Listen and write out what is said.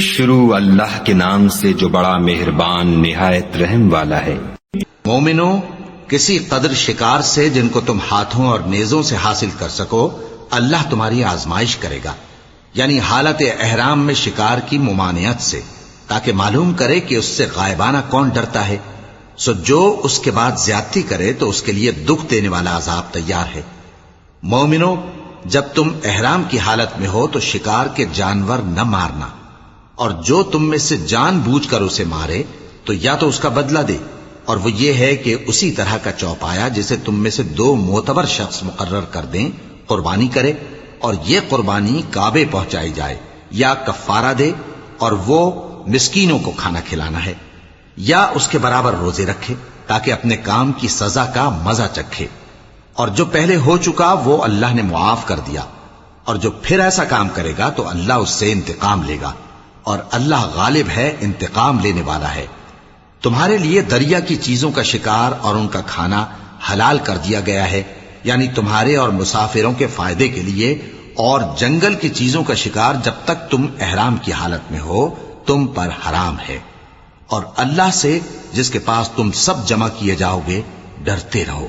شروع اللہ کے نام سے جو بڑا مہربان نہایت رحم والا ہے۔ مومنو، کسی قدر شکار سے جن کو تم ہاتھوں اور نیزوں سے حاصل کر سکو اللہ تمہاری آزمائش کرے گا، یعنی حالت احرام میں شکار کی ممانعت سے، تاکہ معلوم کرے کہ اس سے غائبانہ کون ڈرتا ہے۔ سو جو اس کے بعد زیادتی کرے تو اس کے لیے دکھ دینے والا عذاب تیار ہے۔ مومنو، جب تم احرام کی حالت میں ہو تو شکار کے جانور نہ مارنا، اور جو تم میں سے جان بوجھ کر اسے مارے تو یا تو اس کا بدلہ دے، اور وہ یہ ہے کہ اسی طرح کا چوپایا جسے تم میں سے 2 معتبر شخص مقرر کر دیں قربانی کرے، اور یہ قربانی کعبے پہنچائی جائے، یا کفارہ دے اور وہ مسکینوں کو کھانا کھلانا ہے، یا اس کے برابر روزے رکھے تاکہ اپنے کام کی سزا کا مزہ چکھے، اور جو پہلے ہو چکا وہ اللہ نے معاف کر دیا، اور جو پھر ایسا کام کرے گا تو اللہ اس سے انتقام لے گا، اور اللہ غالب ہے، انتقام لینے والا ہے۔ تمہارے لیے دریا کی چیزوں کا شکار اور ان کا کھانا حلال کر دیا گیا ہے، یعنی تمہارے اور مسافروں کے فائدے کے لیے، اور جنگل کی چیزوں کا شکار جب تک تم احرام کی حالت میں ہو تم پر حرام ہے، اور اللہ سے جس کے پاس تم سب جمع کیے جاؤ گے ڈرتے رہو۔